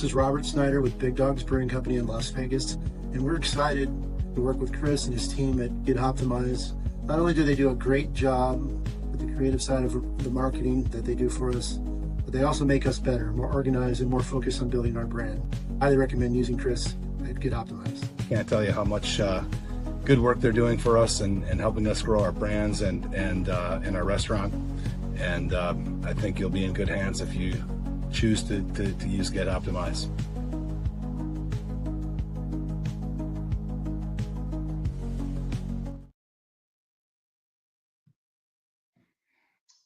is Robert Snyder with Big Dogs Brewing Company in Las Vegas, and we're excited to work with Chris and his team at Get Hoptimized. Not only do they do a great job with the creative side of the marketing that they do for us, but they also make us better, more organized, and more focused on building our brand. I highly recommend using Chris at Get Hoptimized. Can't tell you how much good work they're doing for us and helping us grow our brands and our restaurant. And I think you'll be in good hands if you choose to use Get Hoptimized.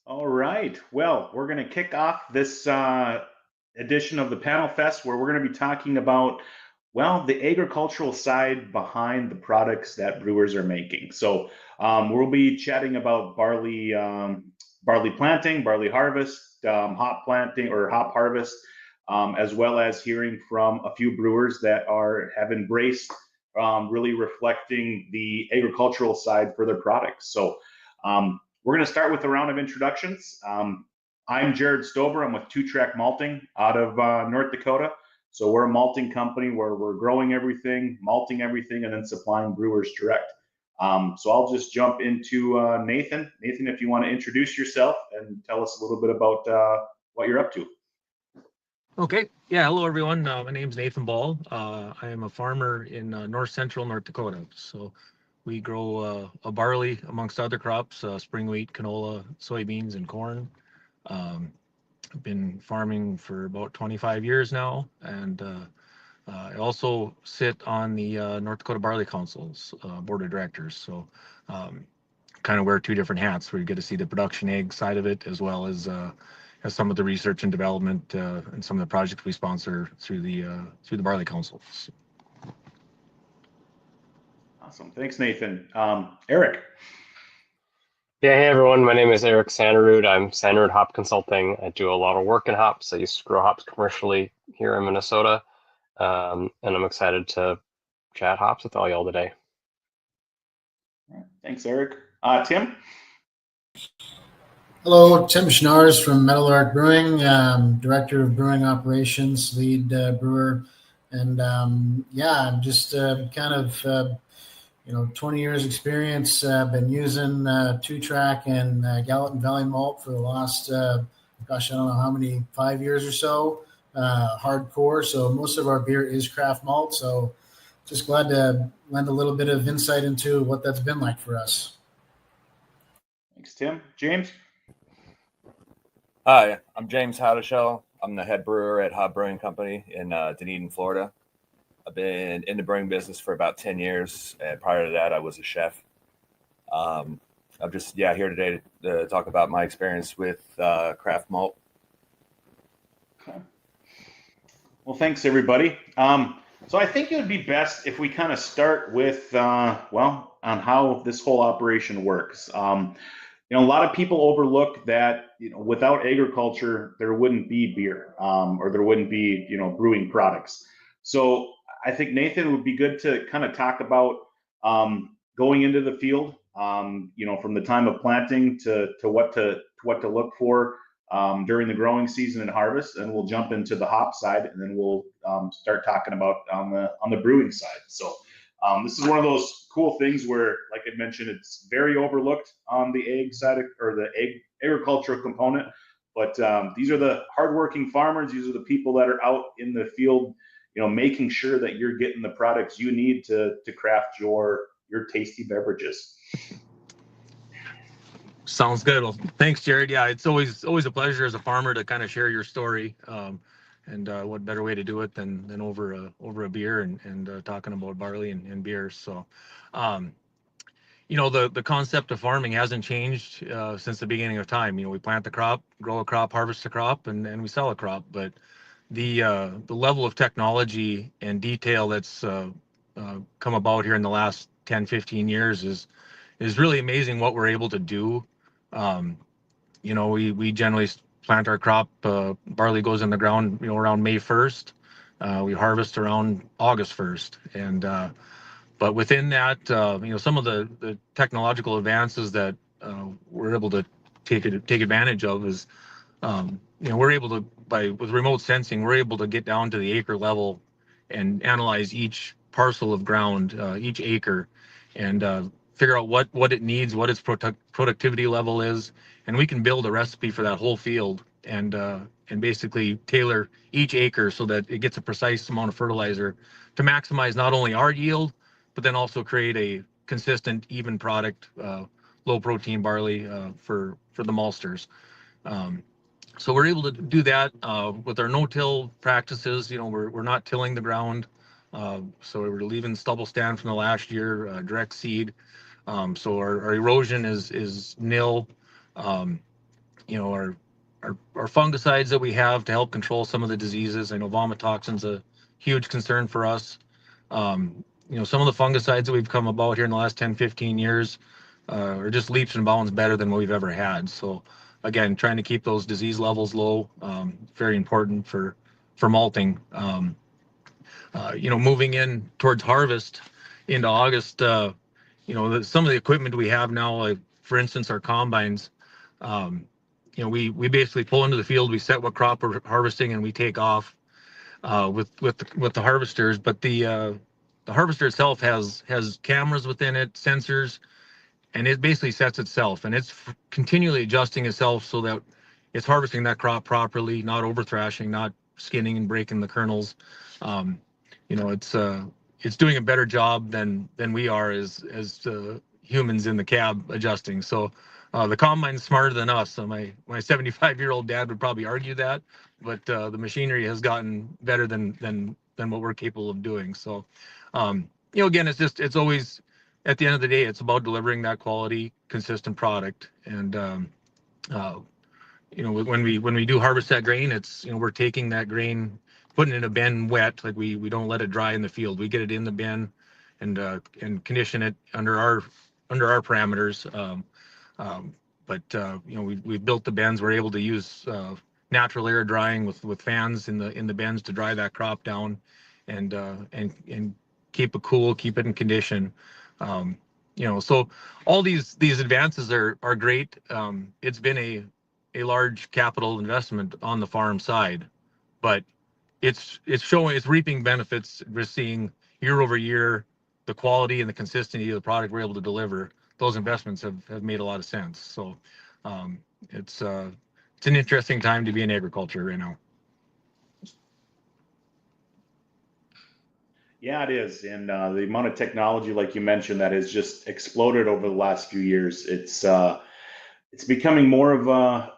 All right. Well, we're going to kick off this edition of the Panel Fest, where we're going to be talking about, well, the agricultural side behind the products that brewers are making. So we'll be chatting about barley planting, barley harvest, hop planting or hop harvest, as well as hearing from a few brewers that have embraced really reflecting the agricultural side for their products. So we're going to start with a round of introductions. I'm Jared Stober. I'm with Two Track Malting out of North Dakota. So we're a malting company where we're growing everything, malting everything, and then supplying brewers direct. So I'll just jump into Nathan. Nathan, if you want to introduce yourself and tell us a little bit about what you're up to. Okay. Yeah. Hello, everyone. My name's Nathan Boll. I am a farmer in north central North Dakota. So we grow a barley amongst other crops, spring wheat, canola, soybeans, and corn. I've been farming for about 25 years now, and I also sit on the North Dakota Barley Council's board of directors. So kind of wear two different hats, where you get to see the production ag side of it, as well as some of the research and development and some of the projects we sponsor through the Barley Council. Awesome. Thanks, Nathan. Eric. Yeah, hey everyone, my name is Eric Sannerud. I'm Sannerud Hop Consulting. I do a lot of work in hops. I used to grow hops commercially here in Minnesota, and I'm excited to chat hops with all y'all today. All right. Thanks, Eric. Tim? Hello, Tim Schnars from Meadowlark Brewing, Director of Brewing Operations, lead brewer, and I'm just kind of 20 years experience. Been using two-track and Gallatin Valley malt for the last, I don't know how many, 5 years or so, hardcore. So most of our beer is craft malt. So just glad to lend a little bit of insight into what that's been like for us. Thanks, Tim. James? Hi, I'm James Howdeshell. I'm the head brewer at Hob Brewing Company in Dunedin, Florida. I've been in the brewing business for about 10 years, and prior to that, I was a chef. I'm just here today to talk about my experience with craft malt. Okay. Well, thanks, everybody. So I think it would be best if we kind of start with, on how this whole operation works. A lot of people overlook that, without agriculture, there wouldn't be beer, or there wouldn't be, brewing products. So I think Nathan would be good to kind of talk about going into the field, from the time of planting to what to look for during the growing season and harvest, and we'll jump into the hop side, and then we'll start talking about on the brewing side. So this is one of those cool things where, like I mentioned, it's very overlooked on the ag side or the agricultural component. But these are the hardworking farmers. These are the people that are out in the field, making sure that you're getting the products you need to craft your tasty beverages. Sounds good. Well, thanks, Jared. Yeah, it's always a pleasure as a farmer to kind of share your story. And what better way to do it than over a beer and talking about barley and beers. So, the concept of farming hasn't changed since the beginning of time. We plant the crop, grow a crop, harvest a crop, and we sell a crop. But the level of technology and detail that's come about here in the last 10, 15 years is really amazing what we're able to do. We generally plant our crop, barley goes in the ground, around May 1st. We harvest around August 1st. And but within that, some of the technological advances that we're able to take advantage of is we're able to, with remote sensing, we're able to get down to the acre level and analyze each parcel of ground, each acre, and figure out what it needs, what its productivity level is, and we can build a recipe for that whole field and basically tailor each acre so that it gets a precise amount of fertilizer to maximize not only our yield, but then also create a consistent, even product, low protein barley for the maltsters. So we're able to do that with our no-till practices. We're not tilling the ground, so we're leaving stubble stand from the last year, direct seed. So our erosion is nil. Our fungicides that we have to help control some of the diseases. I know vomitoxin's a huge concern for us. Some of the fungicides that we've come about here in the last 10, 15 years are just leaps and bounds better than what we've ever had. So again, trying to keep those disease levels low, very important for malting. Moving in towards harvest into August, some of the equipment we have now, like for instance, our combines, we basically pull into the field, we set what crop we're harvesting, and we take off with the harvesters. But the harvester itself has cameras within it, sensors, and it basically sets itself, and it's continually adjusting itself so that it's harvesting that crop properly, not over thrashing, not skinning and breaking the kernels. It's doing a better job than we are as humans in the cab adjusting. So the combine's smarter than us. So my 75-year-old dad would probably argue that, but the machinery has gotten better than what we're capable of doing. So again, it's always, at the end of the day, it's about delivering that quality, consistent product. And when we do harvest that grain, it's we're taking that grain, putting it in a bin wet, like we don't let it dry in the field. We get it in the bin and condition it under our parameters. We've built the bins. We're able to use natural air drying with fans in the bins to dry that crop down and keep it cool, keep it in condition. So all these advances are great. It's been a large capital investment on the farm side, but it's reaping benefits. We're seeing year over year the quality and the consistency of the product we're able to deliver. Those investments have made a lot of sense. So it's an interesting time to be in agriculture right now. Yeah, it is. And the amount of technology, like you mentioned, that has just exploded over the last few years. It's becoming more of a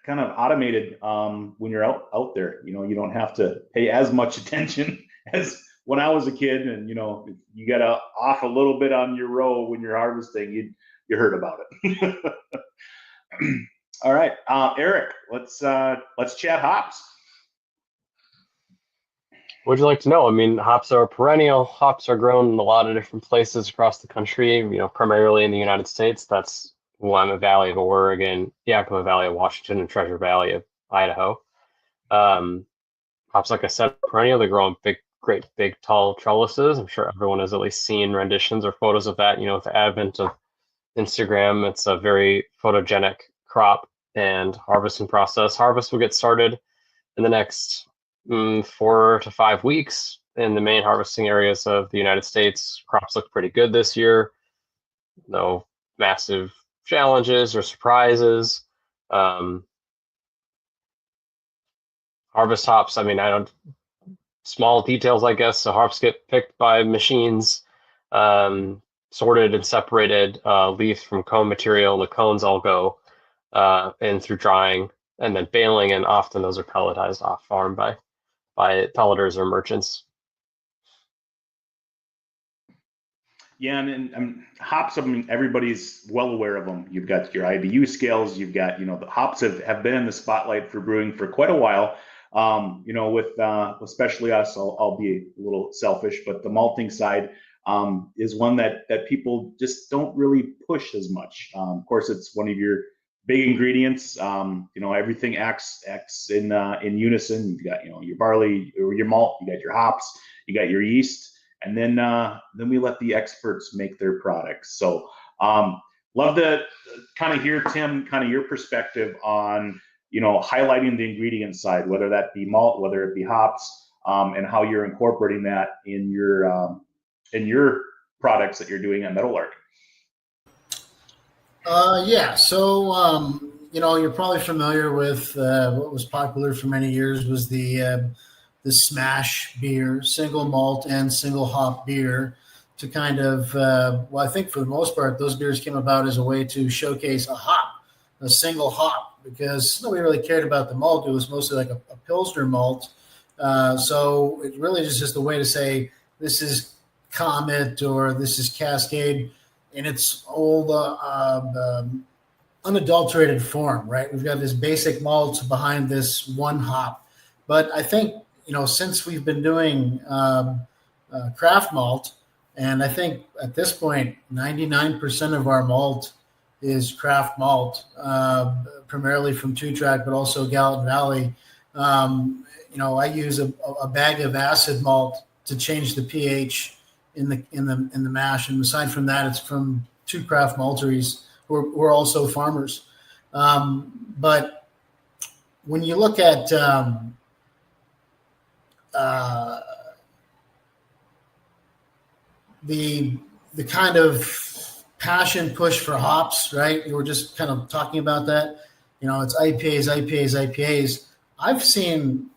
kind of automated when you're out there. You don't have to pay as much attention as when I was a kid. And, you got to off a little bit on your row when you're harvesting, you heard about it. All right, Eric, let's chat hops. What would you like to know? I mean, hops are perennial. Hops are grown in a lot of different places across the country, primarily in the United States. That's Willamette Valley of Oregon, Yakima Valley of Washington, and Treasure Valley of Idaho. Hops, like I said, perennial. They grow on great big tall trellises. I'm sure everyone has at least seen renditions or photos of that. With the advent of Instagram, it's a very photogenic crop and harvesting process. Harvest will get started in the next 4 to 5 weeks in the main harvesting areas of the United States. Crops look pretty good this year. No massive challenges or surprises. Harvest hops, small details, I guess. So hops get picked by machines, sorted and separated, leaf from cone material. The cones all go in through drying and then baling, and often those are pelletized off farm by pelleters or merchants. Yeah, and hops, everybody's well aware of them. You've got your IBU scales. You've got, the hops have been in the spotlight for brewing for quite a while. With especially us, I'll be a little selfish, but the malting side is one that people just don't really push as much. Of course, it's one of your big ingredients. Everything acts in unison. You've got your barley or your malt. You got your hops. You got your yeast, and then we let the experts make their products. So love to kind of hear, Tim, kind of your perspective on highlighting the ingredient side, whether that be malt, whether it be hops, and how you're incorporating that in your products that you're doing at Meadowlark. Yeah. So, you're probably familiar with what was popular for many years was the smash beer, single malt and single hop beer to kind of, I think for the most part, those beers came about as a way to showcase a single hop, because nobody really cared about the malt. It was mostly like a Pilsner malt. So it really is just a way to say, this is Comet or this is Cascade in its old unadulterated form, right? We've got this basic malt behind this one hop. But I think, since we've been doing craft malt, and I think at this point, 99% of our malt is craft malt, primarily from Two Track, but also Gallatin Valley. I use a bag of acid malt to change the pH in the mash, and aside from that, it's from two craft malteries who are also farmers. But when you look at the kind of passion push for hops, right? You were just kind of talking about that. It's IPAs. I've seen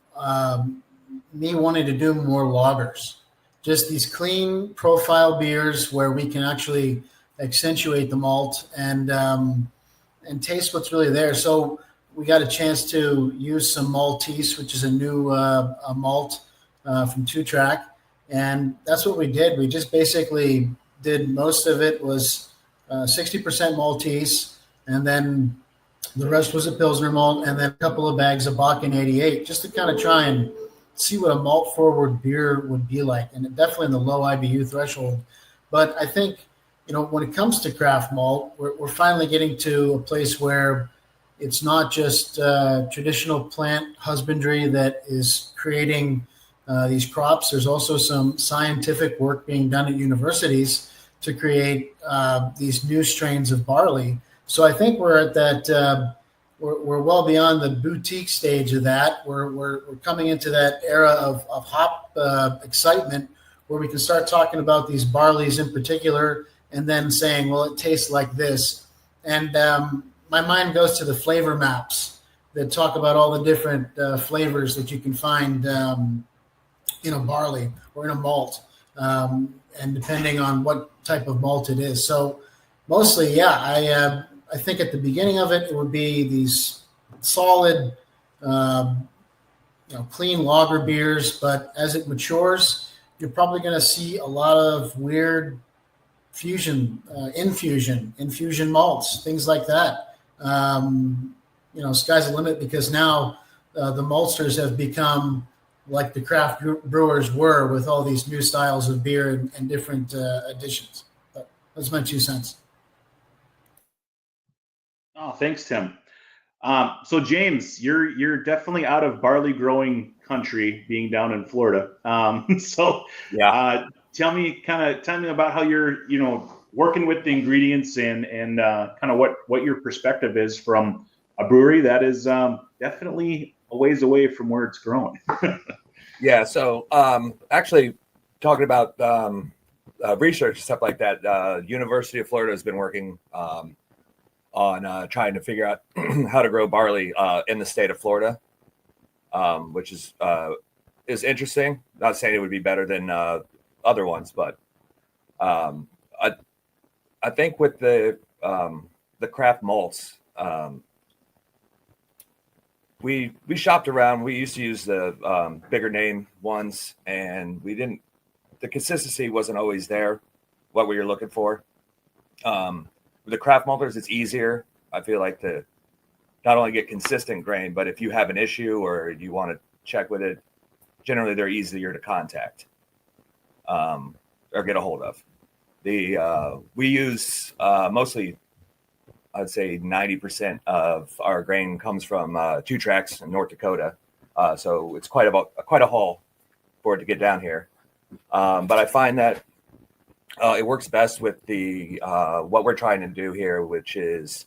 me wanting to do more lagers, just these clean profile beers where we can actually accentuate the malt and taste what's really there. So we got a chance to use some Maltese, which is a new malt from Two Track. And that's what we did. We just basically did, most of it was 60% Maltese, and then the rest was a Pilsner malt, and then a couple of bags of Bakken 88, just to kind of try and see what a malt-forward beer would be like, and definitely in the low IBU threshold. But I think, when it comes to craft malt, we're finally getting to a place where it's not just traditional plant husbandry that is creating these crops. There's also some scientific work being done at universities to create these new strains of barley. So I think we're at that. We're well beyond the boutique stage of that. We're coming into that era of hop excitement, where we can start talking about these barleys in particular, and then saying, well, it tastes like this. And my mind goes to the flavor maps that talk about all the different flavors that you can find in a barley or in a malt, and depending on what type of malt it is. So mostly, yeah, I think at the beginning of it, it would be these solid, clean lager beers. But as it matures, you're probably going to see a lot of weird infusion malts, things like that. Sky's the limit, because now the maltsters have become like the craft brewers were, with all these new styles of beer and different additions. But that's my 2 cents. Oh, thanks, Tim. So James, you're definitely out of barley growing country, being down in Florida. Tell me about how you're, working with the ingredients and kind of what your perspective is from a brewery that is definitely a ways away from where it's growing. Yeah. So actually talking about research and stuff like that, University of Florida has been working on trying to figure out how to grow barley in the state of Florida, which is interesting. Not saying it would be better than other ones, but I think with the craft malts, we shopped around. We used to use the bigger name ones, and the consistency wasn't always there, what we were looking for. With the craft malters, it's easier, I feel like, to not only get consistent grain, but if you have an issue or you want to check with it, generally they're easier to contact or get a hold of. We use mostly, I'd say 90% of our grain comes from Two Tracks in North Dakota. So it's quite a haul for it to get down here. But I find that it works best with the what we're trying to do here, which is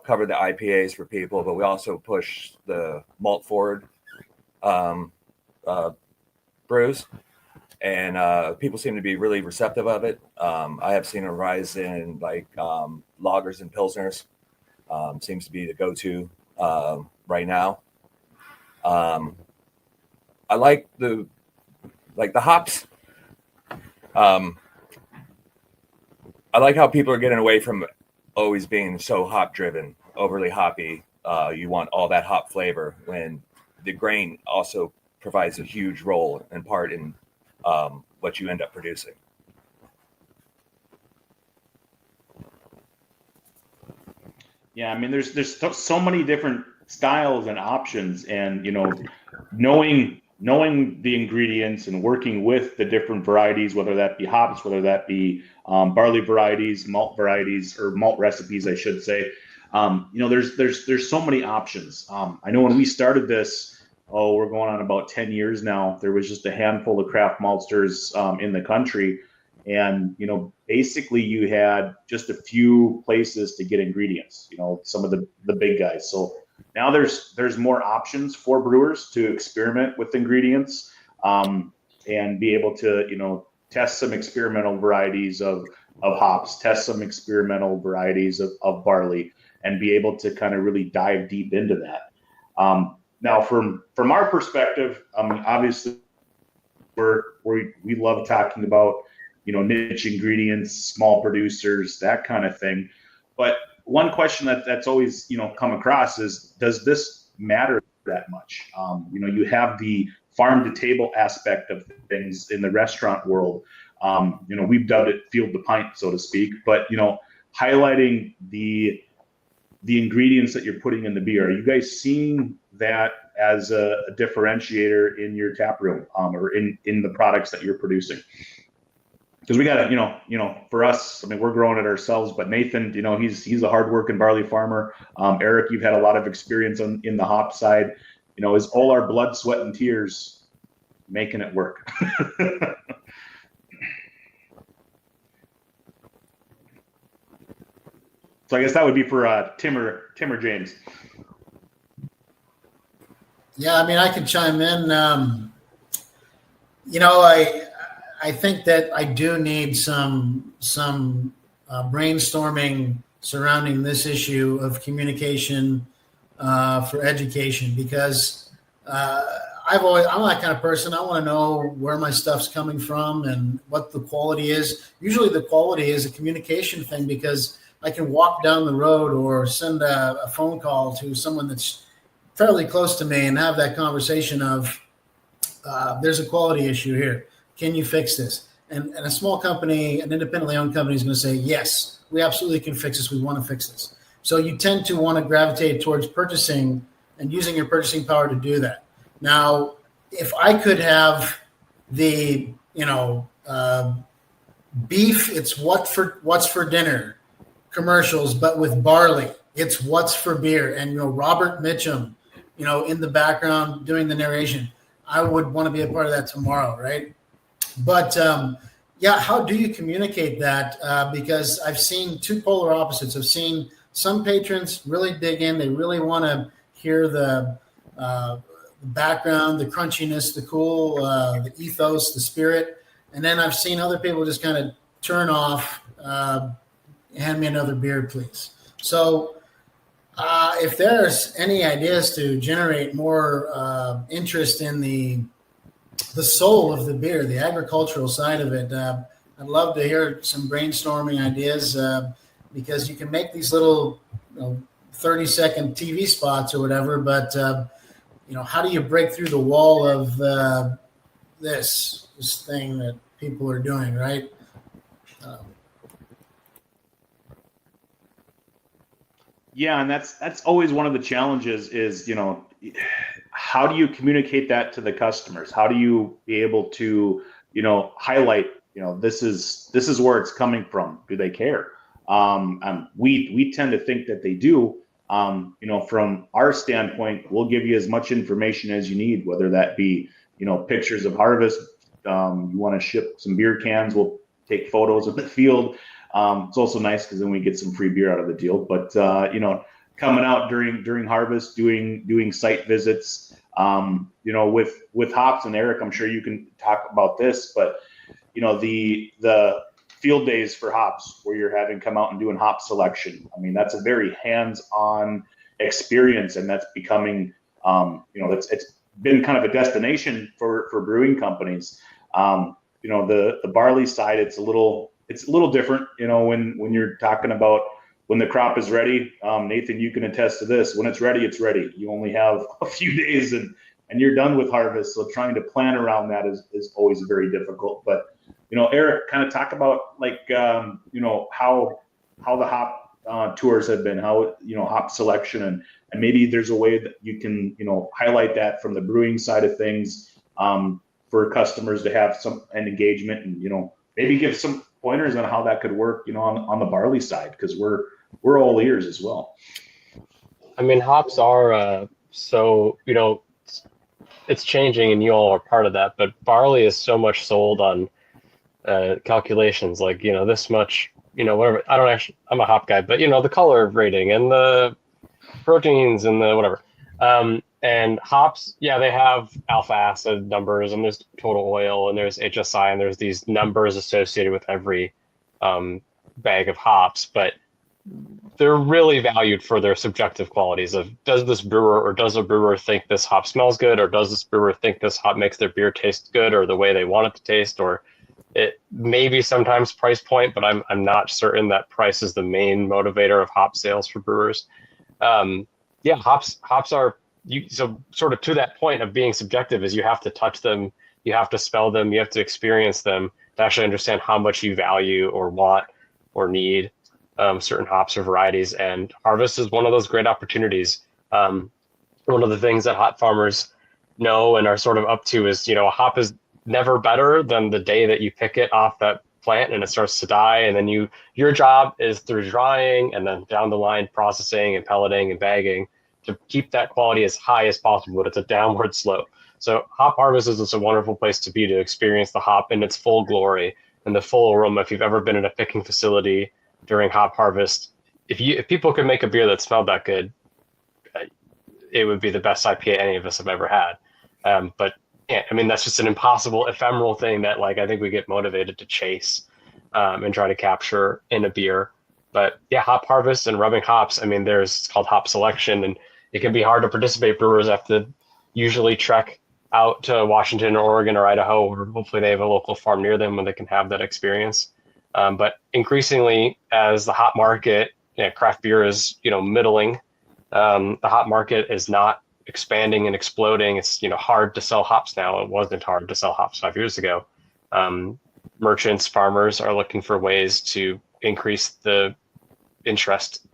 cover the IPAs for people, but we also push the malt forward brews, and people seem to be really receptive of it. I have seen a rise in lagers and pilsners. Seems to be the go-to right now. I like the hops. I like how people are getting away from always being so hop driven, overly hoppy. You want all that hop flavor when the grain also provides a huge role and part in what you end up producing. Yeah, I mean, there's so many different styles and options, and knowing the ingredients and working with the different varieties, whether that be hops, whether that be barley varieties, malt varieties, or malt recipes, I should say. There's so many options. I know when we started this, we're going on about 10 years now. There was just a handful of craft maltsters in the country, and basically you had just a few places to get ingredients. Some of the big guys. So now there's more options for brewers to experiment with ingredients and be able to test some experimental varieties of hops, test some experimental varieties of barley, and be able to kind of really dive deep into that. Now, from our perspective, obviously we love talking about niche ingredients, small producers, that kind of thing. But one question that's always come across is, does this matter that much? You have the farm to table aspect of things in the restaurant world. We've dubbed it field to pint, so to speak. But highlighting the ingredients that you're putting in the beer, are you guys seeing that as a differentiator in your tap room or in the products that you're producing? Because we got to, for us, I mean, we're growing it ourselves, but Nathan, he's a hardworking barley farmer. Eric, you've had a lot of experience in the hop side. Is all our blood, sweat, and tears making it work? So I guess that would be for Tim or James. Yeah, I mean, I can chime in. I think that I do need some brainstorming surrounding this issue of communication for education, because I'm that kind of person. I want to know where my stuff's coming from and what the quality is. Usually the quality is a communication thing, because I can walk down the road or send a phone call to someone that's fairly close to me and have that conversation of there's a quality issue here. Can you fix this? And a small company, an independently owned company, is going to say, yes, we absolutely can fix this. We want to fix this. So you tend to want to gravitate towards purchasing and using your purchasing power to do that. Now, if I could have the, beef, it's what's for dinner commercials, but with barley, it's what's for beer. And, Robert Mitchum, in the background doing the narration, I would want to be a part of that tomorrow, right? But how do you communicate that? Because I've seen two polar opposites. I've seen some patrons really dig in. They really want to hear the background, the crunchiness, the cool, the ethos, the spirit. And then I've seen other people just kind of turn off, hand me another beer, please. So if there's any ideas to generate more interest in the soul of the beer, the agricultural side of it, I'd love to hear some brainstorming ideas, because you can make these little 30-second TV spots or whatever, but how do you break through the wall of this thing that people are doing, right? Yeah, and that's always one of the challenges is, how do you communicate that to the customers? How do you be able to, highlight, this is where it's coming from? Do they care? We tend to think that they do. From our standpoint, we'll give you as much information as you need, whether that be, pictures of harvest. You want to ship some beer cans, we'll take photos of the field. It's also nice because then we get some free beer out of the deal. But, coming out during harvest, doing site visits. With hops, and Eric, I'm sure you can talk about this, but the field days for hops where you're having come out and doing hop selection. I mean, that's a very hands-on experience, and that's becoming, it's been kind of a destination for brewing companies. The barley side, it's a little different, when you're talking about when the crop is ready. Nathan, you can attest to this. When it's ready, it's ready. You only have a few days and you're done with harvest. So trying to plan around that is always very difficult. But, Eric, kind of talk about how the hop tours have been, how, hop selection, and maybe there's a way that you can, highlight that from the brewing side of things, for customers to have an engagement, and, maybe give some pointers on how that could work, on the barley side, because we're all ears as well. I mean, hops are it's changing, and you all are part of that. But barley is so much sold on calculations, like this much, whatever. I don't actually. I'm a hop guy, but the color rating and the proteins and the whatever. And hops, yeah, they have alpha acid numbers, and there's total oil, and there's HSI, and there's these numbers associated with every bag of hops, but they're really valued for their subjective qualities of, does a brewer think this hop smells good, or does this brewer think this hop makes their beer taste good, or the way they want it to taste, or it maybe sometimes price point, but I'm not certain that price is the main motivator of hop sales for brewers. Hops are, so sort of to that point of being subjective, is you have to touch them, you have to smell them, you have to experience them to actually understand how much you value or want or need certain hops or varieties. And harvest is one of those great opportunities. One of the things that hop farmers know and are sort of up to is, a hop is never better than the day that you pick it off that plant and it starts to die. And then your job is through drying and then down the line processing and pelleting and bagging to keep that quality as high as possible, but it's a downward slope. So hop harvest is a wonderful place to be, to experience the hop in its full glory and the full aroma. If you've ever been in a picking facility during hop harvest, if people could make a beer that smelled that good, it would be the best IPA any of us have ever had. But yeah, I mean, that's just an impossible, ephemeral thing that I think we get motivated to chase and try to capture in a beer. But yeah, hop harvest and rubbing hops, I mean, it's called hop selection, and it can be hard to participate. Brewers have to usually trek out to Washington or Oregon or Idaho, or hopefully they have a local farm near them where they can have that experience. But increasingly, as the hop market, craft beer is, middling, the hop market is not expanding and exploding. It's, hard to sell hops now. It wasn't hard to sell hops 5 years ago. Merchants, farmers are looking for ways to increase the interest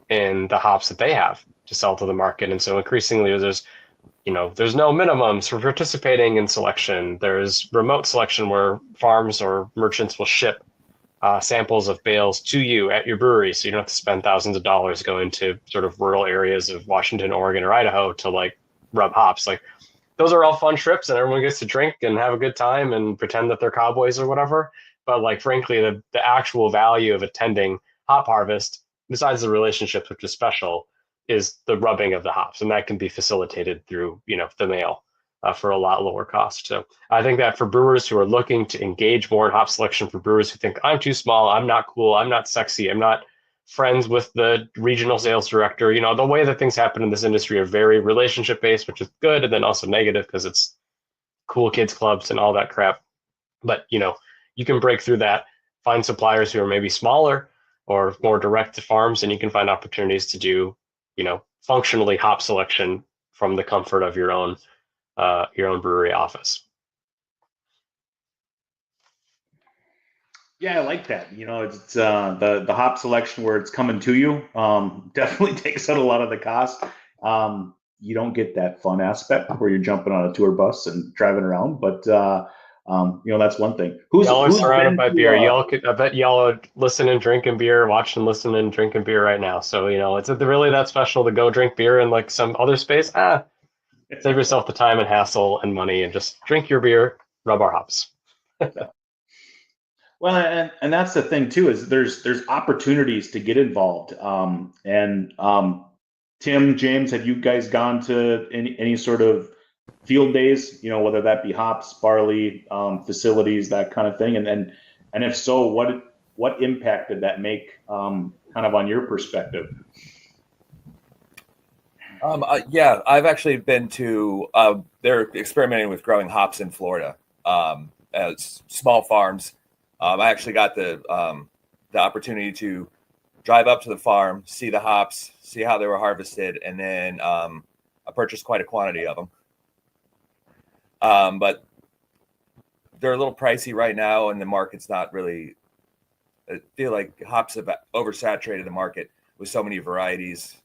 in the hops that they have to sell to the market. And so increasingly there's no minimums for participating in selection. There's remote selection where farms or merchants will ship samples of bales to you at your brewery, so you don't have to spend thousands of dollars going to sort of rural areas of Washington, Oregon, or Idaho to rub hops. Those are all fun trips, and everyone gets to drink and have a good time and pretend that they're cowboys or whatever. But frankly, the actual value of attending hop harvest, besides the relationships, which is special, is the rubbing of the hops, and that can be facilitated through the mail for a lot lower cost. So I think that for brewers who are looking to engage more in hop selection, for brewers who think I'm too small, I'm not cool, I'm not sexy, I'm not friends with the regional sales director, the way that things happen in this industry are very relationship based, which is good, and then also negative because it's cool kids clubs and all that crap. But you can break through that, find suppliers who are maybe smaller or more direct to farms, and you can find opportunities to do functionally hop selection from the comfort of your own brewery office. Yeah, I like that. It's the hop selection where it's coming to you. Definitely takes out a lot of the cost. You don't get that fun aspect where you're jumping on a tour bus and driving around, but that's one thing. Who's surrounded by beer? I bet y'all are listening, drinking beer, watching, listening, drinking beer right now. So it's really that special to go drink beer in some other space? Save yourself the time and hassle and money, and just drink your beer, rub our hops. Well, and that's the thing too, is there's opportunities to get involved, and Tim, James, have you guys gone to any sort of field days? Whether that be hops, barley, facilities, that kind of thing, and if so, what impact did that make, kind of on your perspective? Yeah, I've actually been to. They're experimenting with growing hops in Florida as small farms. I actually got the opportunity to drive up to the farm, see the hops, see how they were harvested, and then I purchased quite a quantity of them. But they're a little pricey right now, and the market's not really. I feel like hops have oversaturated the market with so many varieties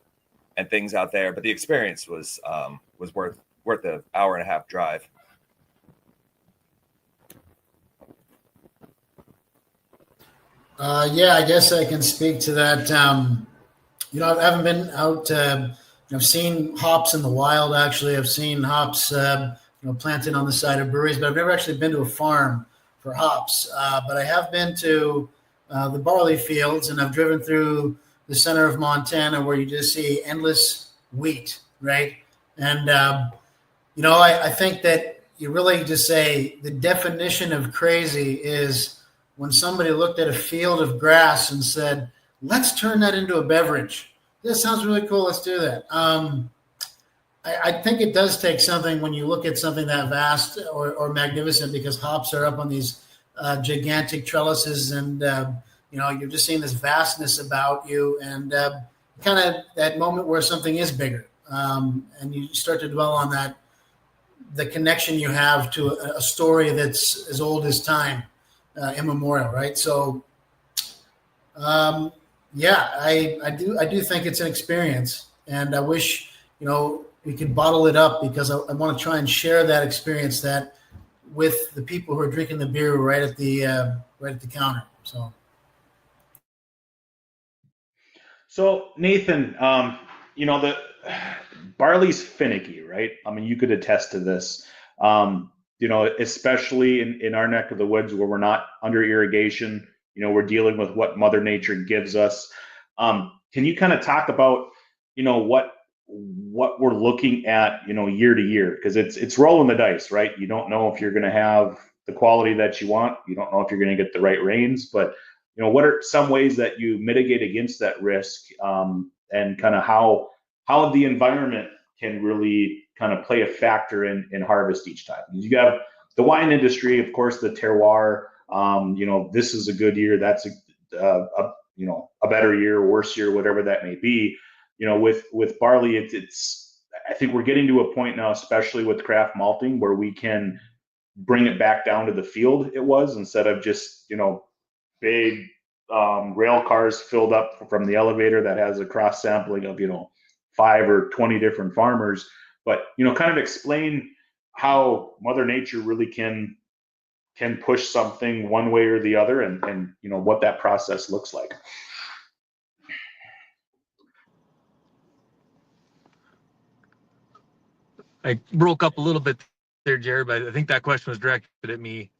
and things out there. But the experience was worth the hour and a half drive. Yeah, I guess I can speak to that. I haven't been out. I've seen hops in the wild. Actually, I've seen hops, planted on the side of breweries, but I've never actually been to a farm for hops. But I have been to the barley fields, and I've driven through the center of Montana, where you just see endless wheat, right? And I think that you really just say the definition of crazy is when somebody looked at a field of grass and said, let's turn that into a beverage. This sounds really cool. Let's do that. I think it does take something when you look at something that vast or magnificent, because hops are up on these gigantic trellises, and you're just seeing this vastness about you, and kind of that moment where something is bigger, and you start to dwell on that, the connection you have to a story that's as old as time. Immemorial, right? So, yeah, I do think it's an experience, and I wish we could bottle it up, because I want to try and share that experience that with the people who are drinking the beer right at the counter. So Nathan, the barley's finicky, right? I mean, you could attest to this. Especially in our neck of the woods where we're not under irrigation, we're dealing with what Mother Nature gives us. Can you kind of talk about, what we're looking at, year to year? Because it's rolling the dice, right? You don't know if you're going to have the quality that you want. You don't know if you're going to get the right rains, but what are some ways that you mitigate against that risk, and kind of how the environment can really kind of play a factor in harvest each time? You have the wine industry, of course, the terroir. This is a good year. That's a better year, worse year, whatever that may be. With barley, it's. I think we're getting to a point now, especially with craft malting, where we can bring it back down to the field. It was, instead of just big rail cars filled up from the elevator that has a cross sampling of 5 or 20 different farmers. But kind of explain how Mother Nature really can push something one way or the other, and what that process looks like. I broke up a little bit there, Jared, but I think that question was directed at me.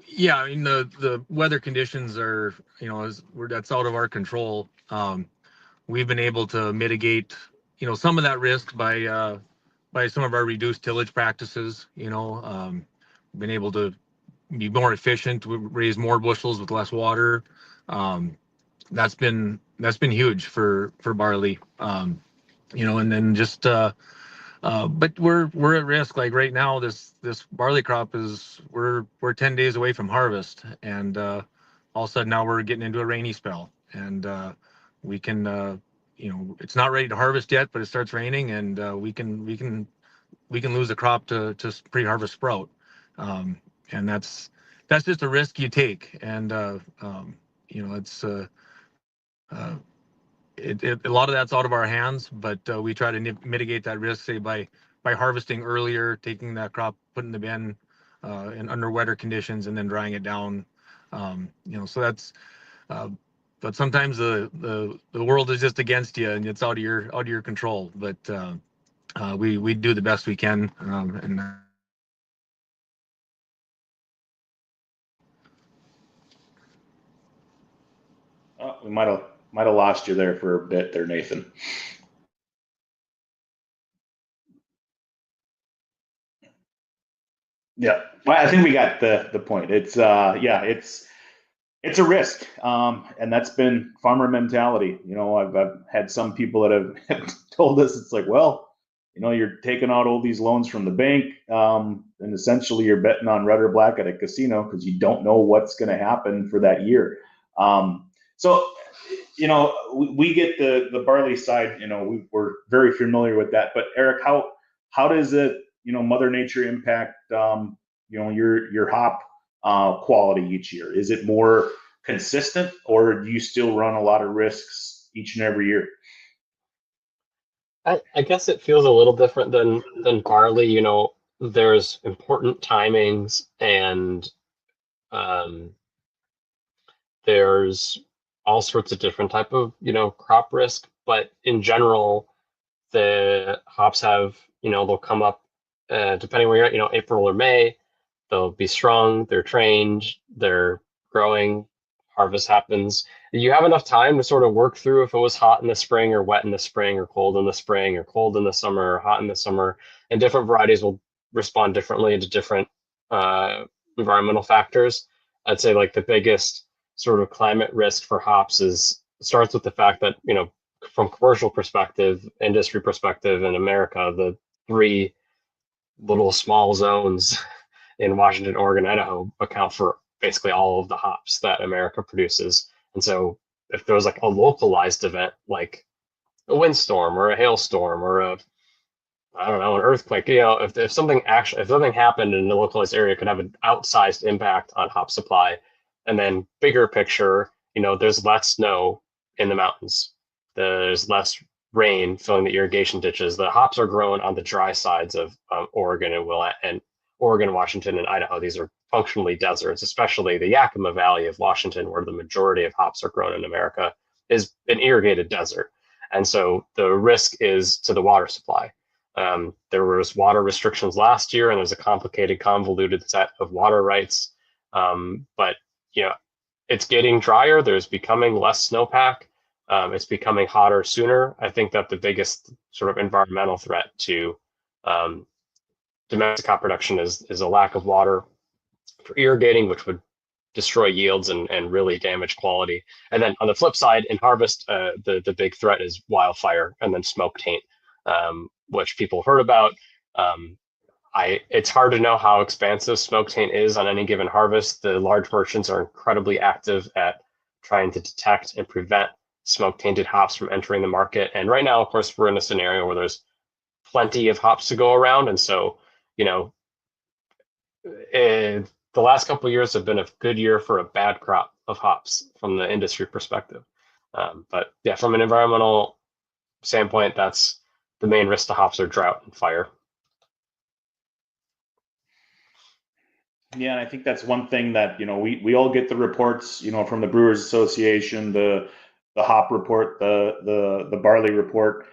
Yeah, I mean, the weather conditions are, that's out of our control. We've been able to mitigate, some of that risk by some of our reduced tillage practices. We've been able to be more efficient, raise more bushels with less water. That's been huge for barley. And then just but we're at risk. Like right now, this barley crop we're 10 days away from harvest, and all of a sudden now we're getting into a rainy spell, and we can it's not ready to harvest yet, but it starts raining, and we can lose the crop to pre-harvest sprout, and that's just a risk you take, and it's a lot of that's out of our hands, but we try to mitigate that risk, say by harvesting earlier, taking that crop, putting the bin in under wetter conditions, and then drying it down. So that's. But sometimes the world is just against you, and it's out of your control. But we do the best we can, and. We might have have lost you there for a bit there, Nathan. Yeah, well, I think we got the point. It's it's a risk, and that's been farmer mentality. I've had some people that have told us it's like, well, you're taking out all these loans from the bank, and essentially you're betting on red or black at a casino because you don't know what's going to happen for that year. So, we get the barley side. We're very familiar with that. But Eric, how does it, Mother Nature impact, your hop quality each year? Is it more consistent, or do you still run a lot of risks each and every year? I guess it feels a little different than barley. There's important timings, and there's all sorts of different type of crop risk. But in general, the hops have they'll come up depending where you're at, April or May. They'll be strung, they're trained, they're growing, harvest happens. You have enough time to sort of work through if it was hot in the spring or wet in the spring or cold in the spring or cold in the summer or hot in the summer. And different varieties will respond differently to different environmental factors. I'd say like the biggest sort of climate risk for hops starts with the fact that, from commercial perspective, industry perspective in America, the three little small zones in Washington, Oregon, Idaho account for basically all of the hops that America produces. And so if there was like a localized event, like a windstorm or a hailstorm or an earthquake, if something happened in a localized area, it could have an outsized impact on hop supply. And then bigger picture, there's less snow in the mountains. There's less rain filling the irrigation ditches. The hops are grown on the dry sides of Oregon and Oregon, Washington, and Idaho. These are functionally deserts, especially the Yakima Valley of Washington, where the majority of hops are grown in America, is an irrigated desert. And so the risk is to the water supply. There was water restrictions last year, and there's a complicated, convoluted set of water rights. But it's getting drier. There's becoming less snowpack. It's becoming hotter sooner. I think that the biggest sort of environmental threat to domestic hop production is a lack of water for irrigating, which would destroy yields and really damage quality. And then on the flip side, in harvest, the big threat is wildfire and then smoke taint, which people heard about. It's hard to know how expansive smoke taint is on any given harvest. The large merchants are incredibly active at trying to detect and prevent smoke tainted hops from entering the market. And right now, of course, we're in a scenario where there's plenty of hops to go around. And so, the last couple of years have been a good year for a bad crop of hops from the industry perspective. But yeah, from an environmental standpoint, that's the main risk to hops are drought and fire. Yeah, and I think that's one thing that we all get the reports from the Brewers Association, the hop report, the barley report.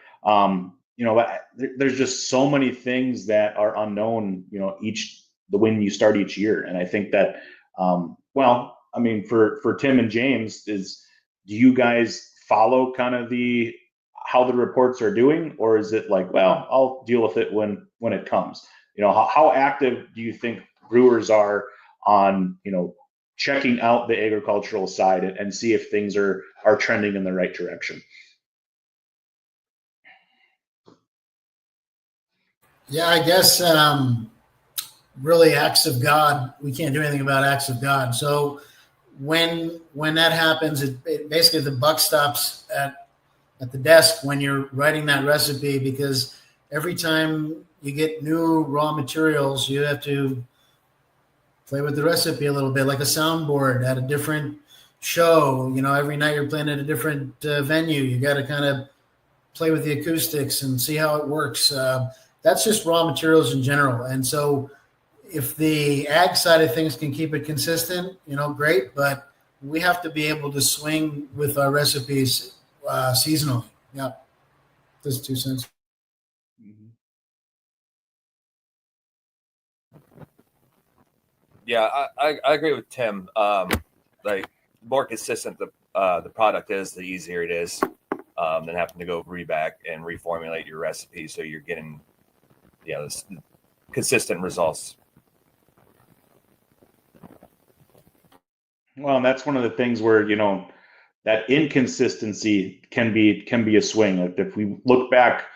There's just so many things that are unknown when you start each year. And I think that for Tim and James, do you guys follow kind of how the reports are doing, or is it like, well, I'll deal with it when it comes? How active do you think brewers are on checking out the agricultural side and see if things are trending in the right direction? Yeah, I guess really acts of God. We can't do anything about acts of God. So when that happens, it basically the buck stops at the desk when you're writing that recipe, because every time you get new raw materials, you have to play with the recipe a little bit, like a soundboard at a different show. Every night you're playing at a different venue. You got to kind of play with the acoustics and see how it works. That's just raw materials in general. And so if the ag side of things can keep it consistent, great. But we have to be able to swing with our recipes seasonally. Yeah. Just 2 cents. Yeah, I agree with Tim. Like more consistent. the product is, the easier it is than having to go reback and reformulate your recipe so you're getting this consistent results. Well, and that's one of the things where, that inconsistency can be a swing. If we look back,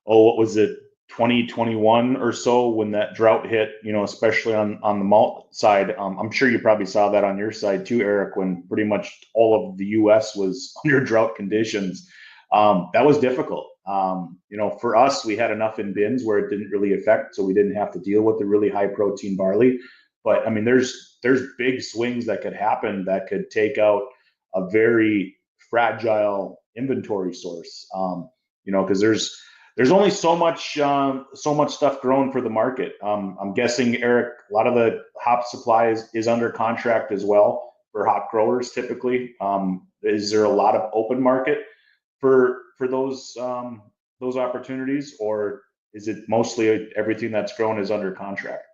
what was it, 2021 or so, when that drought hit, especially on the malt side. I'm sure you probably saw that on your side too, Eric, when pretty much all of the US was under drought conditions. That was difficult. For us, we had enough in bins where it didn't really affect, so we didn't have to deal with the really high protein barley. But I mean, there's big swings that could happen that could take out a very fragile inventory source. Because there's only so much stuff grown for the market. I'm guessing, Eric, a lot of the hop supply is under contract as well for hop growers typically. Is there a lot of open market for those opportunities, or is it mostly everything that's grown is under contract?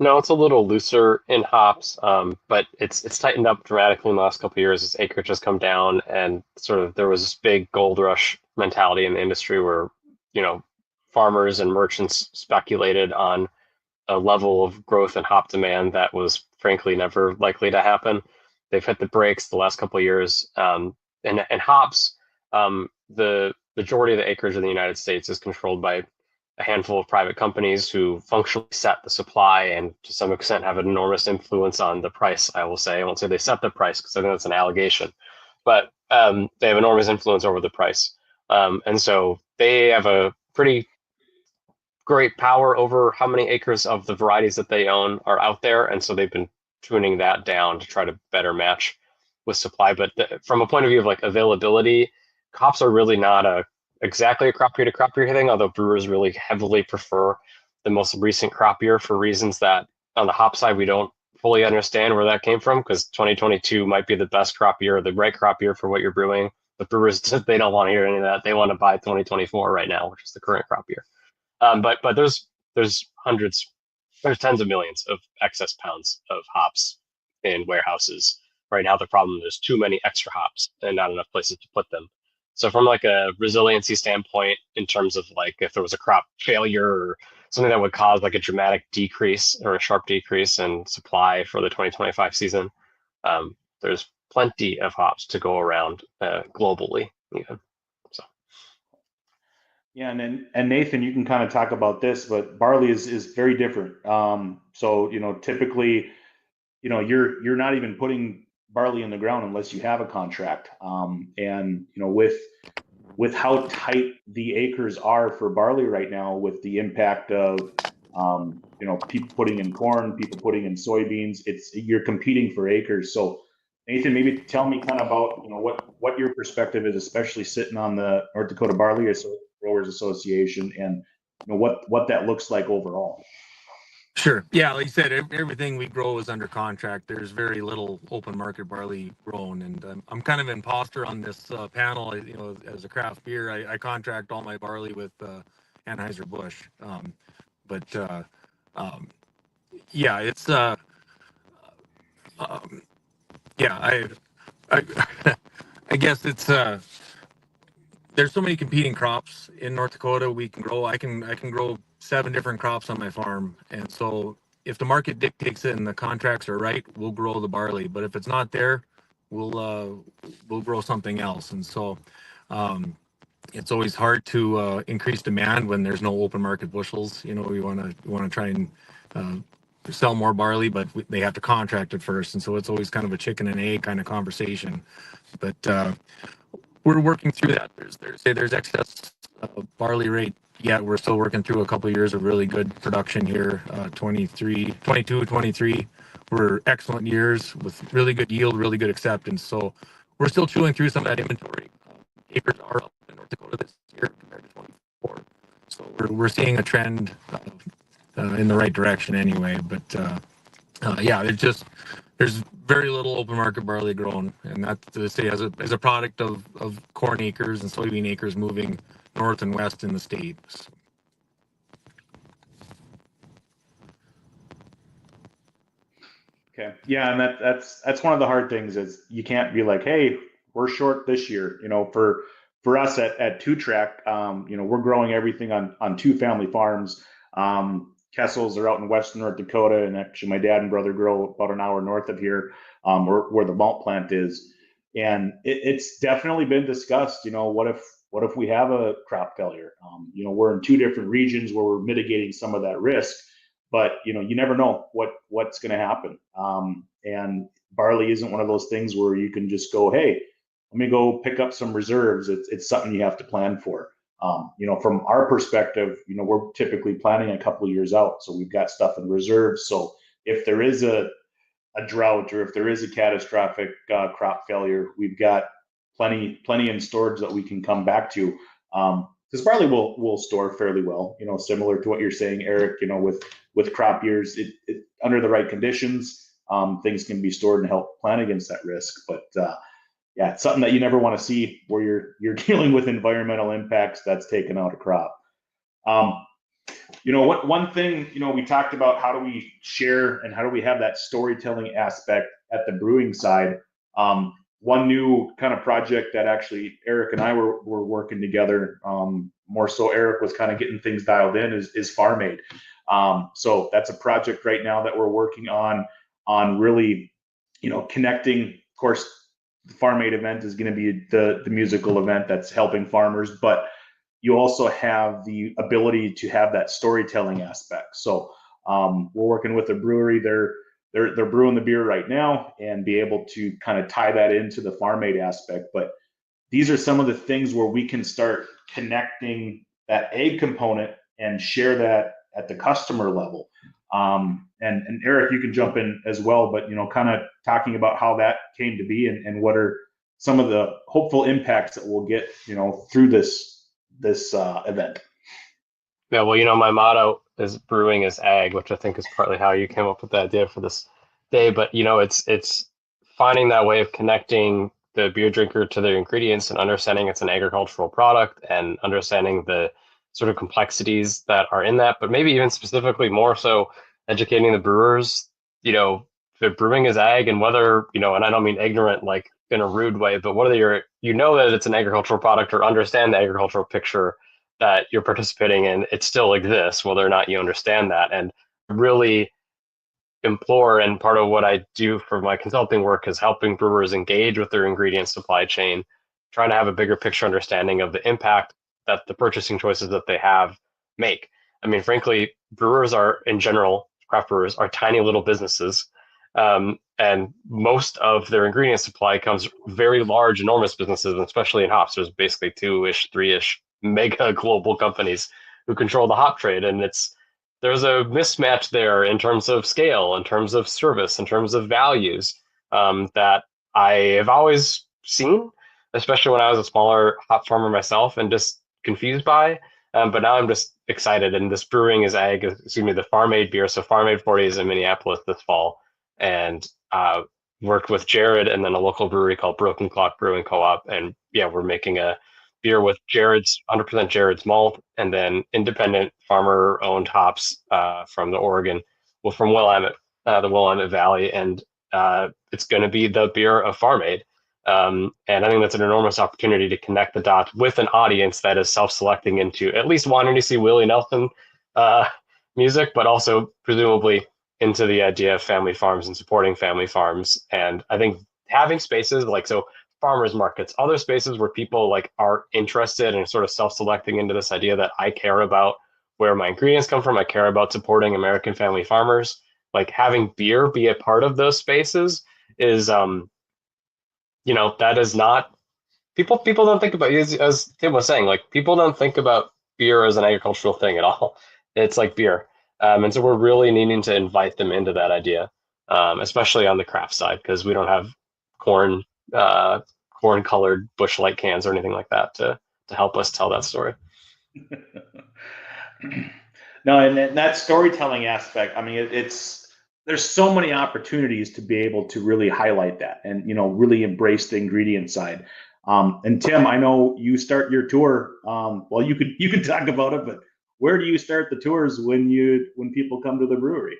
No, it's a little looser in hops, but it's tightened up dramatically in the last couple of years as acreage has come down, and sort of there was this big gold rush mentality in the industry where farmers and merchants speculated on a level of growth in hop demand that was frankly never likely to happen. They've hit the brakes the last couple of years, and hops, the majority of the acreage in the United States is controlled by a handful of private companies who functionally set the supply and to some extent have an enormous influence on the price, I will say. I won't say they set the price because I think that's an allegation, but they have enormous influence over the price. And so they have a pretty great power over how many acres of the varieties that they own are out there. And so they've been tuning that down to try to better match with supply. But from a point of view of like availability, hops are really not exactly a crop year to crop year thing, although brewers really heavily prefer the most recent crop year for reasons that on the hop side we don't fully understand where that came from, because 2022 might be the best crop year, the right crop year for what you're brewing. The brewers, they don't want to hear any of that. They want to buy 2024 right now, which is the current crop year. But there's tens of millions of excess pounds of hops in warehouses right now. The problem, there's too many extra hops and not enough places to put them. So from like a resiliency standpoint, in terms of like if there was a crop failure or something that would cause like a dramatic decrease or a sharp decrease in supply for the 2025 season, there's plenty of hops to go around globally even. So. Yeah, and Nathan, you can kind of talk about this, but barley is very different. So typically, you're not even putting barley in the ground unless you have a contract. And with how tight the acres are for barley right now, with the impact of people putting in corn, people putting in soybeans, you're competing for acres. So Nathan, maybe tell me kind of about what your perspective is, especially sitting on the North Dakota Barley Growers Association, and what that looks like overall. Sure. Yeah, like you said, everything we grow is under contract. There's very little open market barley grown, and I'm kind of an imposter on this panel. As a craft beer, I contract all my barley with Anheuser-Busch. Yeah, it's yeah, I guess it's there's so many competing crops in North Dakota we can grow. I can grow 7 different crops on my farm, and so if the market dictates it and the contracts are right, we'll grow the barley. But if it's not there, we'll grow something else. And so it's always hard to increase demand when there's no open market bushels. We want to try and sell more barley, but they have to contract it first, and so it's always kind of a chicken and egg kind of conversation. But we're working through that. There's excess barley rate. Yeah, we're still working through a couple of years of really good production here. 22, 23 were excellent years with really good yield, really good acceptance. So we're still chewing through some of that inventory. Acres are up in North Dakota this year compared to 24. So we're seeing a trend in the right direction anyway. But yeah, there's very little open market barley grown, and that's to say as a product of corn acres and soybean acres moving north and west in the state. Okay. Yeah, and that's one of the hard things is you can't be like, hey, we're short this year. For us at Two Track, we're growing everything on two family farms. Kessels are out in western North Dakota, and actually my dad and brother grow about an hour north of here, where the malt plant is. And it's definitely been discussed. What if we have a crop failure? We're in two different regions where we're mitigating some of that risk, but you never know what's going to happen. And barley isn't one of those things where you can just go, hey, let me go pick up some reserves. It's something you have to plan for. From our perspective, we're typically planning a couple of years out, so we've got stuff in reserve. So if there is a drought or if there is a catastrophic crop failure, we've got plenty in storage that we can come back to. Because barley will store fairly well, similar to what you're saying, Eric. With crop years, it under the right conditions, things can be stored and help plan against that risk. But yeah, it's something that you never want to see where you're dealing with environmental impacts that's taken out a crop. One thing, we talked about how do we share and how do we have that storytelling aspect at the brewing side. One new kind of project that actually Eric and I were working together, more so Eric was kind of getting things dialed in, is Farm Aid. So that's a project right now that we're working on really, connecting. Of course, the Farm Aid event is going to be the musical event that's helping farmers, but you also have the ability to have that storytelling aspect. So we're working with a brewery. They're brewing the beer right now and be able to kind of tie that into the Farm Aid aspect. But these are some of the things where we can start connecting that ag component and share that at the customer level. And Eric, you can jump in as well, but kind of talking about how that came to be and what are some of the hopeful impacts that we'll get, through this event. Yeah, well, my motto is brewing is ag, which I think is partly how you came up with the idea for this day. But it's finding that way of connecting the beer drinker to the ingredients and understanding it's an agricultural product and understanding the sort of complexities that are in that, but maybe even specifically more so educating the brewers, the brewing is ag, and whether, and I don't mean ignorant like in a rude way, but whether you're, that it's an agricultural product or understand the agricultural picture that you're participating in, it still exists, whether or not you understand that. And really implore, and part of what I do for my consulting work is helping brewers engage with their ingredient supply chain, trying to have a bigger picture understanding of the impact that the purchasing choices that they have make. I mean, frankly, brewers are, in general, craft brewers are tiny little businesses. And most of their ingredient supply comes very large, enormous businesses, and especially in hops. There's basically 2-ish, 3-ish mega global companies who control the hop trade. And there's a mismatch there in terms of scale, in terms of service, in terms of values, that I have always seen, especially when I was a smaller hop farmer myself, and just confused by. But now I'm just excited. And this brewing is ag, the Farm Aid beer. So Farm Aid 40 is in Minneapolis this fall, and worked with Jared and then a local brewery called Broken Clock Brewing Co-op. And yeah, we're making a beer with 100% Jared's malt, and then independent farmer-owned hops from the Oregon, from Willamette, the Willamette Valley, and it's going to be the beer of Farm Aid. And I think that's an enormous opportunity to connect the dots with an audience that is self-selecting into at least wanting to see Willie Nelson music, but also presumably into the idea of family farms and supporting family farms. And I think having spaces farmers markets, other spaces where people are interested and sort of self-selecting into this idea that I care about where my ingredients come from. I care about supporting American family farmers. Having beer be a part of those spaces is, that is not, people don't think about, as Tim was saying, people don't think about beer as an agricultural thing at all. It's like beer. And so we're really needing to invite them into that idea, especially on the craft side, because we don't have corn-colored Busch Light cans or anything like that to help us tell that story. No, and that storytelling aspect, I mean, there's so many opportunities to be able to really highlight that and, really embrace the ingredient side. And Tim, I know you start your tour. Well, you could talk about it, but where do you start the tours when people come to the brewery?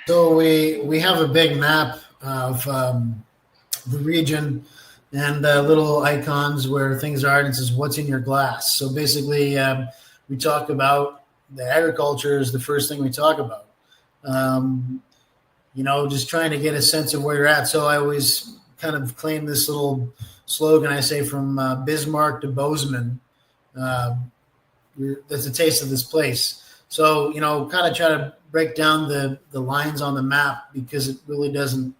So we have a big map of the region and little icons where things are, and it says what's in your glass. So basically, we talk about the agriculture is the first thing we talk about. Just trying to get a sense of where you're at. So I always kind of claim this little slogan. I say from Bismarck to Bozeman, that's a taste of this place. So, kind of try to break down the lines on the map, because it really doesn't,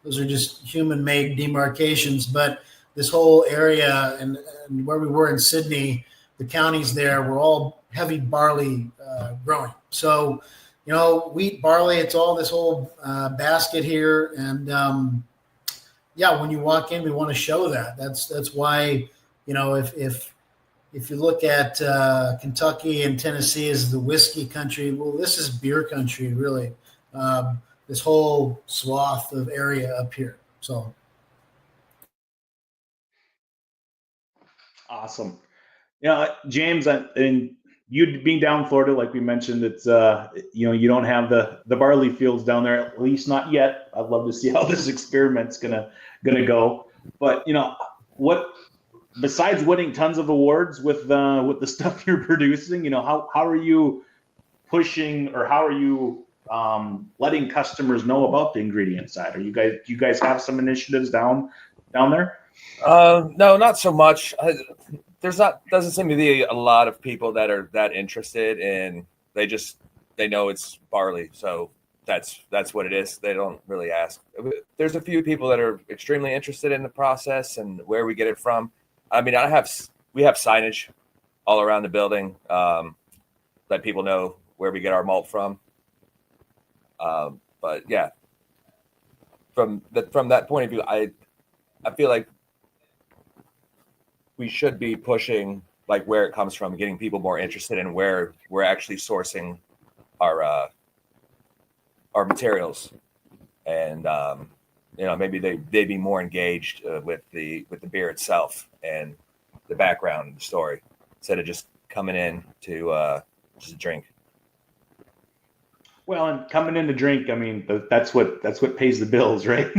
those are just human-made demarcations. But this whole area and where we were in Sydney, the counties there were all heavy barley growing. So, wheat, barley, it's all this whole basket here. And when you walk in, we want to show that. That's why, if you look at Kentucky and Tennessee as the whiskey country, well, this is beer country, really. This whole swath of area up here. So awesome. James, and you being down in Florida, like we mentioned, it's you don't have the barley fields down there, at least not yet. I'd love to see how this experiment's gonna go. But what, besides winning tons of awards with the stuff you're producing, how are you pushing, or how are you letting customers know about the ingredient side? Do you guys have some initiatives down there? No, not so much. Doesn't seem to be a lot of people that are that interested in. They know it's barley, so that's what it is. They don't really ask. There's a few people that are extremely interested in the process and where we get it from. I mean, we have signage all around the building, let people know where we get our malt from. But yeah, from that point of view, I feel like we should be pushing like where it comes from, getting people more interested in where we're actually sourcing our materials, and maybe they'd be more engaged with the beer itself and the background and the story, instead of just coming in to just drink. Well, and coming in to drink, I mean, that's what pays the bills, right?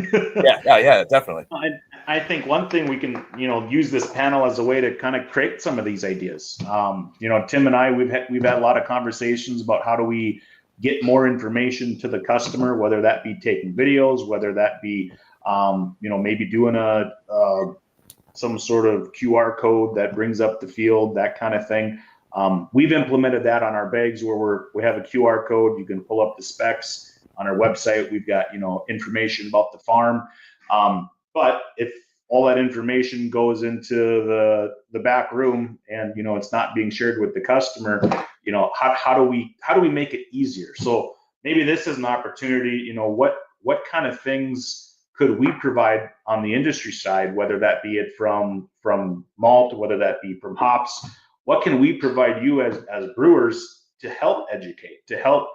yeah, definitely. I think one thing we can, use this panel as a way to kind of create some of these ideas. Tim and I, we've had a lot of conversations about how do we get more information to the customer, whether that be taking videos, whether that be, maybe doing some sort of QR code that brings up the field, that kind of thing. We've implemented that on our bags where we have a QR code. You can pull up the specs on our website. We've got, information about the farm. But if all that information goes into the back room and, it's not being shared with the customer, how do we make it easier? So maybe this is an opportunity, what kind of things could we provide on the industry side, whether that be it from malt, whether that be from hops? What can we provide you as brewers to help educate, to help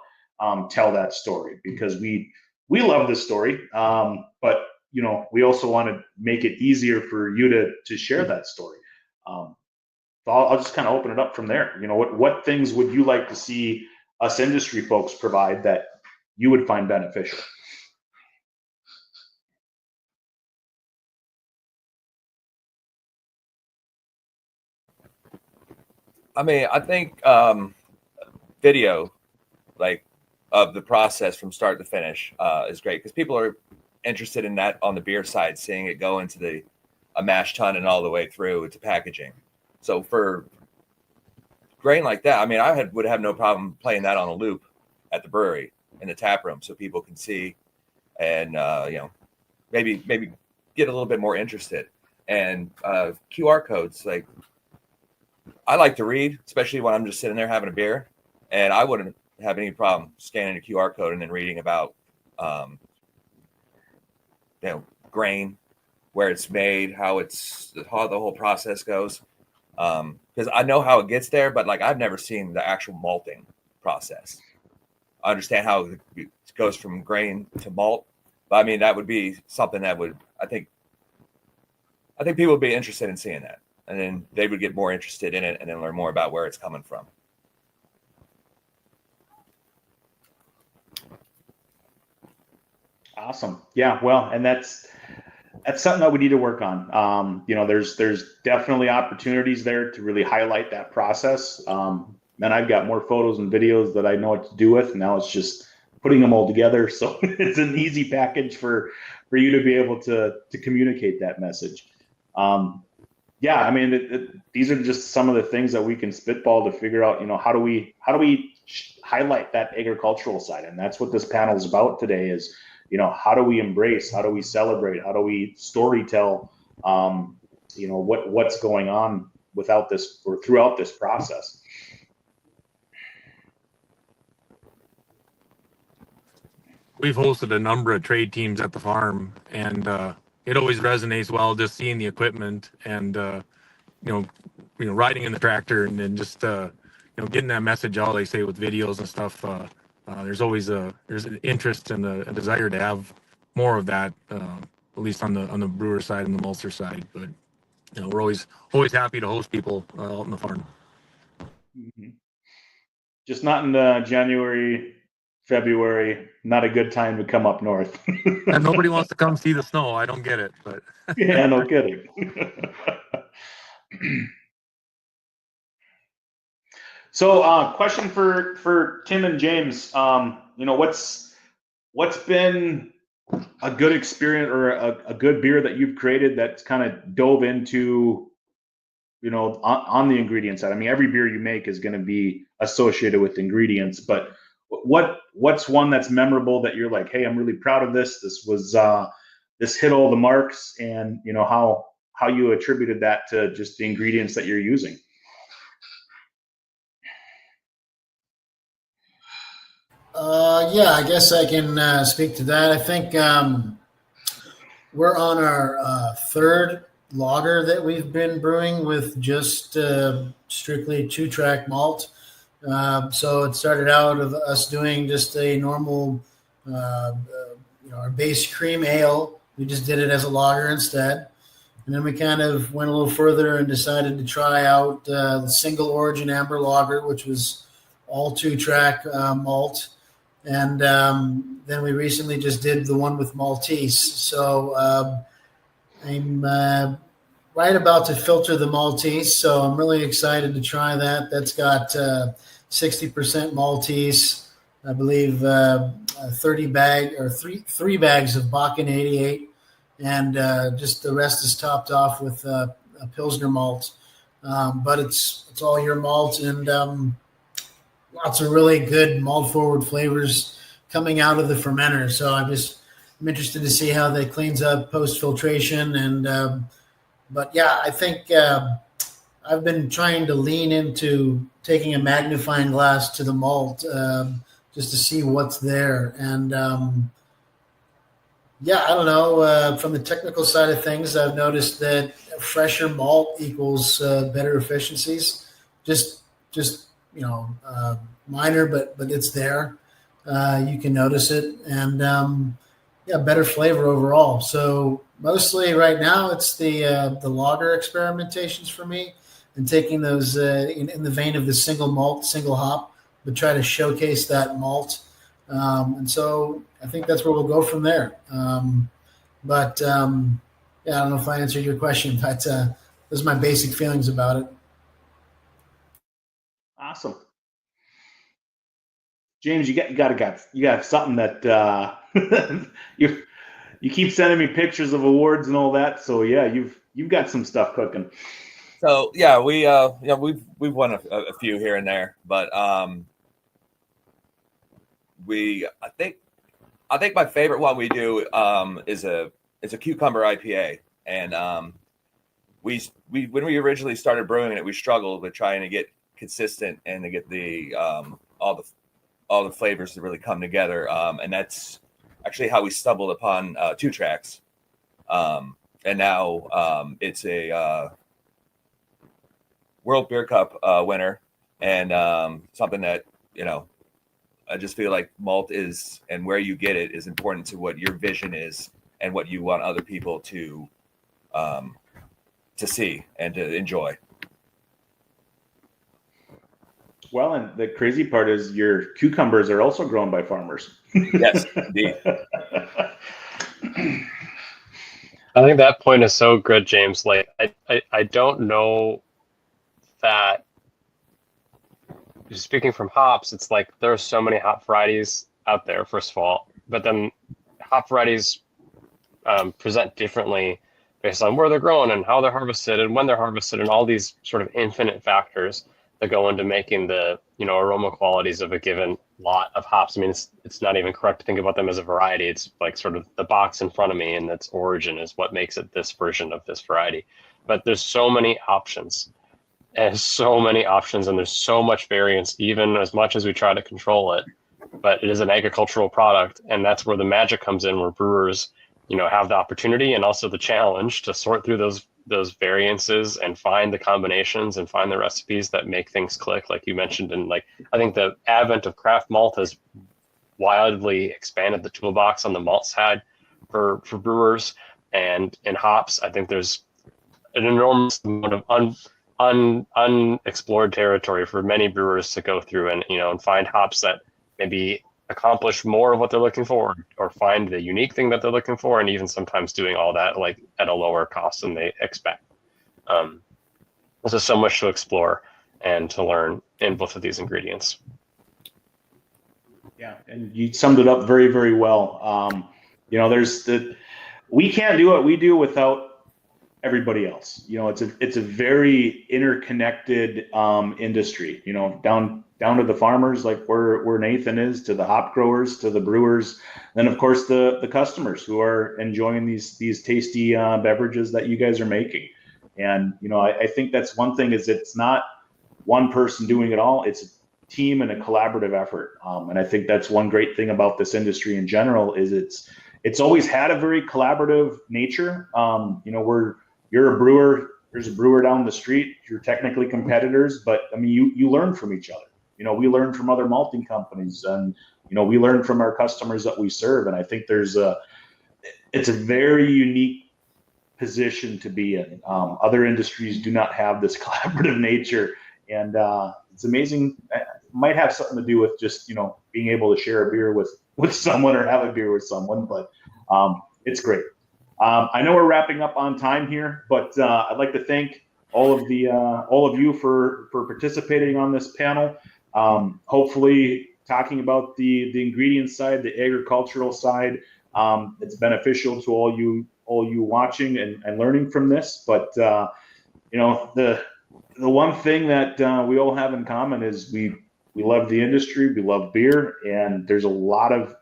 tell that story? Because we love this story, but we also want to make it easier for you to share that story. So I'll just kind of open it up from there. What things would you like to see us industry folks provide that you would find beneficial? I mean, I think video, like, of the process from start to finish is great, because people are interested in that on the beer side, seeing it go into a mash tun and all the way through to packaging. So for grain like that, I mean, would have no problem playing that on a loop at the brewery in the tap room, so people can see and maybe get a little bit more interested. And QR codes, like, I like to read, especially when I'm just sitting there having a beer, and I wouldn't have any problem scanning a QR code and then reading about grain, where it's made, how the whole process goes. Because I know how it gets there, but like, I've never seen the actual malting process. I understand how it goes from grain to malt, but I mean, that would be something that I think people would be interested in seeing that, and then they would get more interested in it and then learn more about where it's coming from. Awesome. Yeah. Well, and that's something that we need to work on. There's definitely opportunities there to really highlight that process. And I've got more photos and videos that I know what to do with. Now it's just putting them all together. So it's an easy package for you to be able to communicate that message. Yeah, I mean, these are just some of the things that we can spitball to figure out, how do we highlight that agricultural side? And that's what this panel is about today is, how do we embrace, how do we celebrate, how do we story tell, what's going on without this or throughout this process. We've hosted a number of trade teams at the farm, and it always resonates well just seeing the equipment and riding in the tractor and then just getting that message out. Like say with videos and stuff, there's always there's an interest and a desire to have more of that, at least on the brewer side and the maltster side. But we're always happy to host people out on the farm. Mm-hmm. Just not in January, February, not a good time to come up north. And nobody wants to come see the snow. I don't get it, but yeah, no kidding. So, question for Tim and James. What's been a good experience or a good beer that you've created that's kind of dove into, on the ingredient side? I mean, every beer you make is going to be associated with ingredients, but what's one that's memorable that you're like, hey, I'm really proud of this. This was this hit all the marks, and how you attributed that to just the ingredients that you're using. Yeah, I guess I can speak to that. I think we're on our third lager that we've been brewing with just strictly 2-track malt. So it started out of us doing just a normal, our base cream ale. We just did it as a lager instead. And then we kind of went a little further and decided to try out the single origin amber lager, which was all 2-track malt. And then we recently just did the one with Maltese. So I'm right about to filter the Maltese. So I'm really excited to try that. That's got 60% Maltese, I believe 30 bag or three bags of Bakken 88. And just the rest is topped off with a Pilsner malt. But it's all your malt and lots of really good malt forward flavors coming out of the fermenter. So I'm interested to see how that cleans up post filtration. And but yeah, I think I've been trying to lean into taking a magnifying glass to the malt just to see what's there. And yeah, I don't know. From the technical side of things, I've noticed that fresher malt equals better efficiencies. Just minor, but it's there. You can notice it, and better flavor overall. So mostly right now, it's the lager experimentations for me, and taking those in the vein of the single malt, single hop, but try to showcase that malt. And so I think that's where we'll go from there. But I don't know if I answered your question, but those are my basic feelings about it. Awesome. James, you got something that you keep sending me pictures of awards and all that. So yeah, you've got some stuff cooking. So yeah, we've won a few here and there, but I think my favorite one we do is a cucumber IPA, and we when we originally started brewing it, we struggled with trying to get consistent and to get the all the flavors to really come together, and that's actually how we stumbled upon 2-tracks, and now it's a World Beer Cup winner, and something that I just feel like malt is, and where you get it is important to what your vision is and what you want other people to see and to enjoy. Well, and the crazy part is your cucumbers are also grown by farmers. Yes, indeed. I think that point is so good, James. Like, I don't know that, speaking from hops, it's like there are so many hop varieties out there, first of all, but then hop varieties present differently based on where they're grown and how they're harvested and when they're harvested and all these sort of infinite factors that go into making the, you know, aroma qualities of a given lot of hops. I mean, it's not even correct to think about them as a variety. It's like sort of the box in front of me and its origin is what makes it this version of this variety. But there's so many options and there's so much variance, even as much as we try to control it. But it is an agricultural product, and that's where the magic comes in, where brewers, you know, have the opportunity and also the challenge to sort through those variances and find the combinations and find the recipes that make things click, like you mentioned. And like, I think the advent of craft malt has wildly expanded the toolbox on the malt side for brewers. And in hops, I think there's an enormous amount of unexplored territory for many brewers to go through and, you know, and find hops that maybe accomplish more of what they're looking for, or find the unique thing that they're looking for, and even sometimes doing all that like at a lower cost than they expect. There's just so much to explore and to learn in both of these ingredients. Yeah, and you summed it up very, very well. You know, we can't do what we do without everybody else. You know, it's a very interconnected industry. You know, down to the farmers, like where Nathan is, to the hop growers, to the brewers, then of course the customers who are enjoying these tasty beverages that you guys are making. And you know, I think that's one thing, is it's not one person doing it all. It's a team and a collaborative effort. And I think that's one great thing about this industry in general, is it's always had a very collaborative nature. You know, you're a brewer, there's a brewer down the street, you're technically competitors, but I mean, you learn from each other. You know, we learn from other malting companies, and you know, we learn from our customers that we serve. And I think it's a very unique position to be in. Other industries do not have this collaborative nature, and it's amazing. It might have something to do with just, you know, being able to share a beer with someone or have a beer with someone, but it's great. I know we're wrapping up on time here, but I'd like to thank all of you for participating on this panel. Hopefully talking about the ingredient side, the agricultural side, it's beneficial to all you watching and learning from this. But you know, the one thing that we all have in common is we love the industry, we love beer, and there's a lot of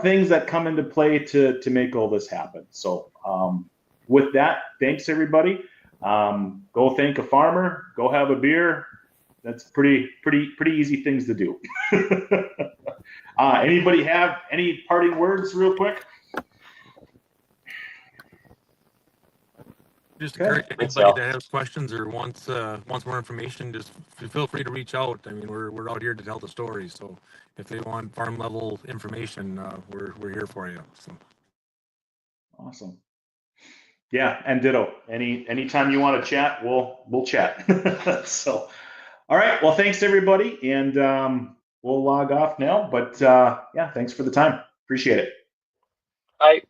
things that come into play to make all this happen. So with that, thanks everybody. Go thank a farmer, go have a beer. That's pretty easy things to do. Anybody have any parting words real quick? Just encourage anybody that has questions or wants more information, just feel free to reach out. I mean, we're out here to tell the story. So if they want farm level information, we're here for you. So awesome. Yeah, and ditto. Anytime you want to chat, we'll chat. So, all right. Well, thanks everybody, and we'll log off now. But yeah, thanks for the time. Appreciate it. Bye.